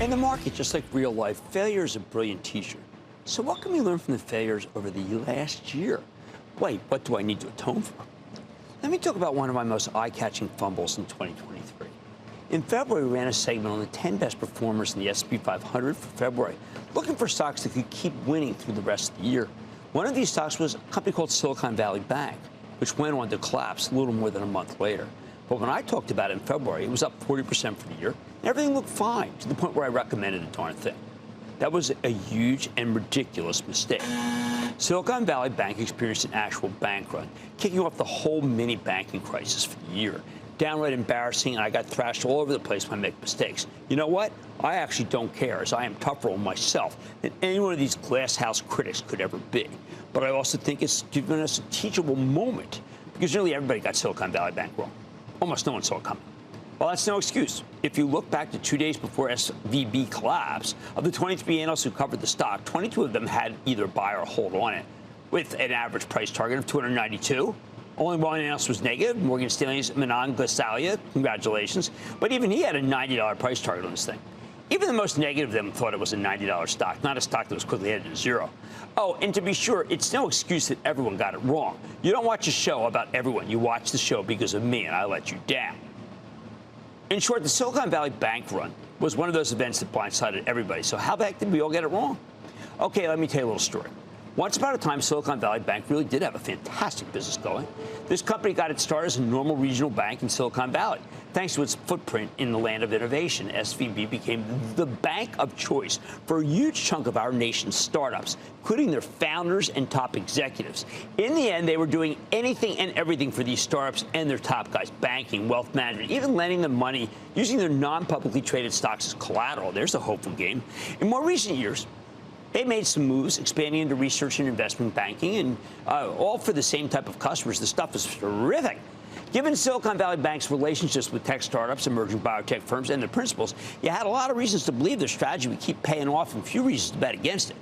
In the market, just like real life, failure is a brilliant teacher. So what can we learn from the failures over the last year? Wait, what do I need to atone for? Let me talk about one of my most eye-catching fumbles in 2023. In February, we ran a segment on the 10 best performers in the S&P 500 for February, looking for stocks that could keep winning through the rest of the year. One of these stocks was a company called Silicon Valley Bank, which went on to collapse a little more than a month later. But when I talked about it in February, it was up 40% for the year, and everything looked fine, to the point where I recommended a darn thing. That was a huge and ridiculous mistake. Silicon Valley Bank experienced an actual bank run, kicking off the whole mini banking crisis for the year. Downright embarrassing, and I got thrashed all over the place when I make mistakes. You know what? I actually don't care, as I am tougher on myself than any one of these glasshouse critics could ever be. But I also think it's given us a teachable moment, because nearly everybody got Silicon Valley Bank wrong. Almost no one saw it coming. Well, that's no excuse. If you look back to 2 days before SVB collapsed, of the 23 analysts who covered the stock, 22 of them had either buy or hold on it, with an average price target of 292. Only one analyst was negative, Morgan Stanley's Manan Gosalia. Congratulations. But even he had a $90 price target on this thing. Even the most negative of them thought it was a $90 stock, not a stock that was quickly headed to zero. Oh, and to be sure, it's no excuse that everyone got it wrong. You don't watch a show about everyone. You watch the show because of me, and I let you down. In short, the Silicon Valley Bank run was one of those events that blindsided everybody. So how the heck did we all get it wrong? Okay, let me tell you a little story. Once upon a time, Silicon Valley Bank really did have a fantastic business going. This company got its start as a normal regional bank in Silicon Valley. Thanks to its footprint in the land of innovation, SVB became the bank of choice for a huge chunk of our nation's startups, including their founders and top executives. In the end, they were doing anything and everything for these startups and their top guys: banking, wealth management, even lending them money, using their non-publicly traded stocks as collateral. There's a hopeful game. In more recent years, they made some moves, expanding into research and investment banking, and all for the same type of customers. The stuff is terrific. Given Silicon Valley Bank's relationships with tech startups, emerging biotech firms, and their principals, you had a lot of reasons to believe their strategy would keep paying off and few reasons to bet against it.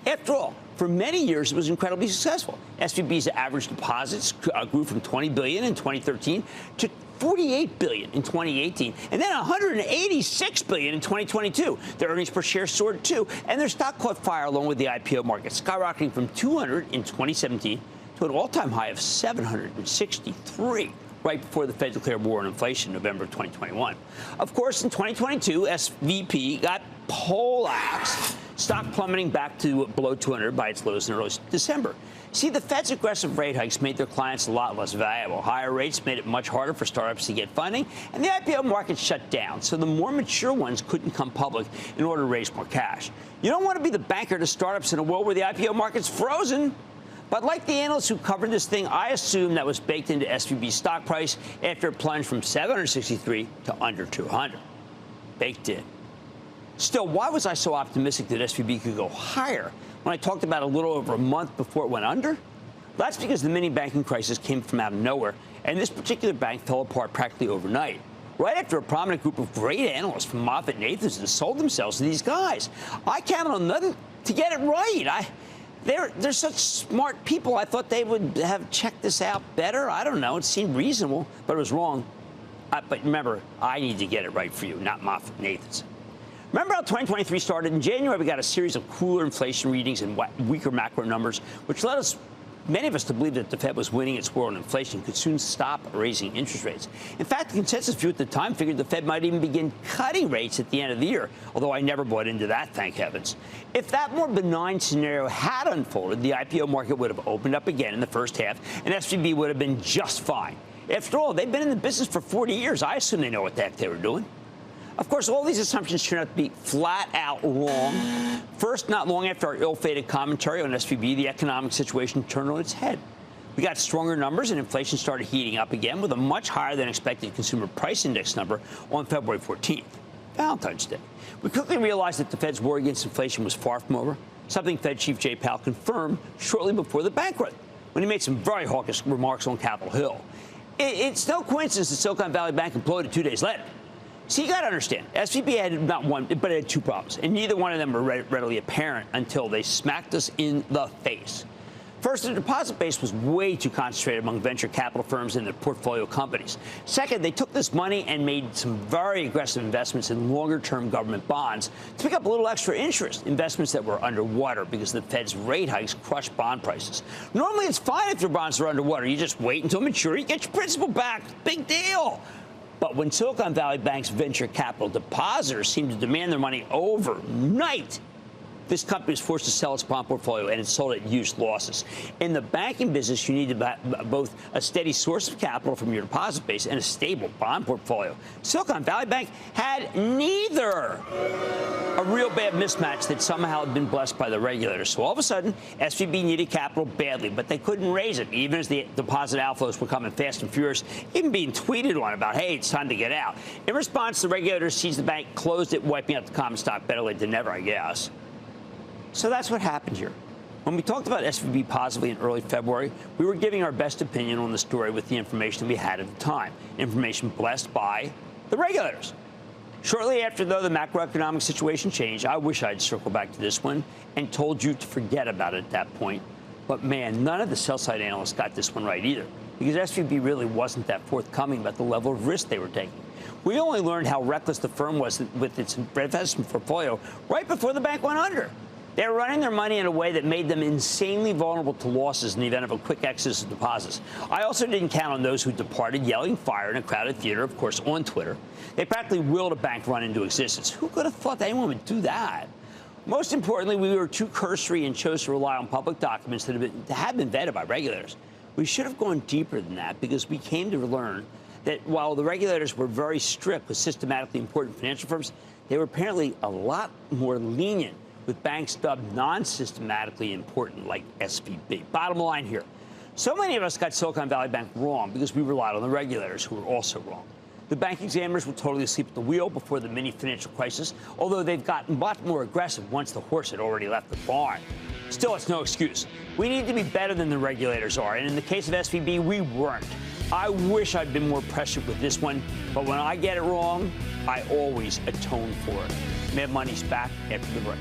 After all, for many years, it was incredibly successful. SVB's average deposits grew from $20 billion in 2013 to $48 billion in 2018, and then $186 billion in 2022. Their earnings per share soared too, and their stock caught fire along with the IPO market, skyrocketing from 200 in 2017 to an all-time high of 763. Right before the Fed declared war on inflation in November of 2021. Of course, in 2022, SVP got poleaxed, stock plummeting back to below 200 by its lows in early December. See, the Fed's aggressive rate hikes made their clients a lot less valuable. Higher rates made it much harder for startups to get funding, and the IPO market shut down, so the more mature ones couldn't come public in order to raise more cash. You don't want to be the banker to startups in a world where the IPO market's frozen. But like the analysts who covered this thing, I assume that was baked into SVB's stock price after it plunged from 763 to under 200. Baked in. Still, why was I so optimistic that SVB could go higher when I talked about it a little over a month before it went under? That's because the mini banking crisis came from out of nowhere, and this particular bank fell apart practically overnight, right after a prominent group of great analysts from MoffettNathanson sold themselves to these guys. I counted on nothing to get it right. They're such smart people. I thought they would have checked this out better. I don't know. It seemed reasonable, but it was wrong. But remember, I need to get it right for you, not MoffettNathanson. Remember how 2023 started? In January, we got a series of cooler inflation readings and weaker macro numbers, which led many of us to believe that the Fed was winning its war on inflation, could soon stop raising interest rates. In fact, the consensus view at the time figured the Fed might even begin cutting rates at the end of the year, although I never bought into that, thank heavens. If that more benign scenario had unfolded, the IPO market would have opened up again in the first half, and SVB would have been just fine. After all, they've been in the business for 40 years. I assume they know what the heck they were doing. Of course, all these assumptions turned out to be flat out wrong. First, not long after our ill-fated commentary on SVB, the economic situation turned on its head. We got stronger numbers, and inflation started heating up again with a much higher than expected consumer price index number on February 14th, Valentine's Day. We quickly realized that the Fed's war against inflation was far from over, something Fed Chief Jay Powell confirmed shortly before the bank run, when he made some very hawkish remarks on Capitol Hill. It's no coincidence that Silicon Valley Bank imploded 2 days later. So you got to understand, SVB had not one, but it had two problems, and neither one of them were readily apparent until they smacked us in the face. First, the deposit base was way too concentrated among venture capital firms and their portfolio companies. Second, they took this money and made some very aggressive investments in longer-term government bonds to pick up a little extra interest, investments that were underwater because the Fed's rate hikes crushed bond prices. Normally, it's fine if your bonds are underwater. You just wait until maturity, get your principal back. Big deal. But when Silicon Valley Bank's venture capital depositors seemed to demand their money overnight, this company was forced to sell its bond portfolio, and it sold at huge losses. In the banking business, you need both a steady source of capital from your deposit base and a stable bond portfolio. Silicon Valley Bank had neither. A real bad mismatch that somehow had been blessed by the regulators. So all of a sudden, SVB needed capital badly, but they couldn't raise it, even as the deposit outflows were coming fast and furious, even being tweeted on about, hey, it's time to get out. In response, the regulators seized the bank, closed it, wiping out the common stock. Better late than never, I guess. So that's what happened here. When we talked about SVB positively in early February, we were giving our best opinion on the story with the information we had at the time, information blessed by the regulators. Shortly after, though, the macroeconomic situation changed. I wish I'd circled back to this one and told you to forget about it at that point. But, man, none of the sell-side analysts got this one right either, because SVB really wasn't that forthcoming about the level of risk they were taking. We only learned how reckless the firm was with its investment portfolio right before the bank went under. They were running their money in a way that made them insanely vulnerable to losses in the event of a quick exodus of deposits. I also didn't count on those who departed yelling fire in a crowded theater, of course, on Twitter. They practically willed a bank run into existence. Who could have thought that anyone would do that? Most importantly, we were too cursory and chose to rely on public documents that had been vetted by regulators. We should have gone deeper than that, because we came to learn that while the regulators were very strict with systematically important financial firms, they were apparently a lot more lenient with banks dubbed non-systematically important, like SVB. Bottom line here, so many of us got Silicon Valley Bank wrong because we relied on the regulators, who were also wrong. The bank examiners were totally asleep at the wheel before the mini financial crisis, although they've gotten much more aggressive once the horse had already left the barn. Still, it's no excuse. We need to be better than the regulators are, and in the case of SVB, we weren't. I wish I'd been more prescient with this one, but when I get it wrong, I always atone for it. Mad Money's back after the break.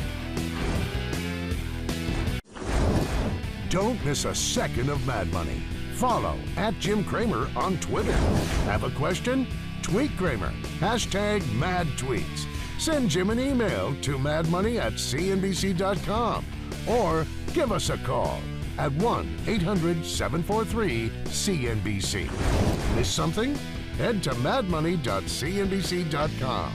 Don't miss a second of Mad Money. Follow @Jim Cramer on Twitter. Have a question? Tweet Cramer. #MadTweets. Send Jim an email to madmoney@cnbc.com or give us a call at 1-800-743-CNBC. Miss something? Head to madmoney.cnbc.com.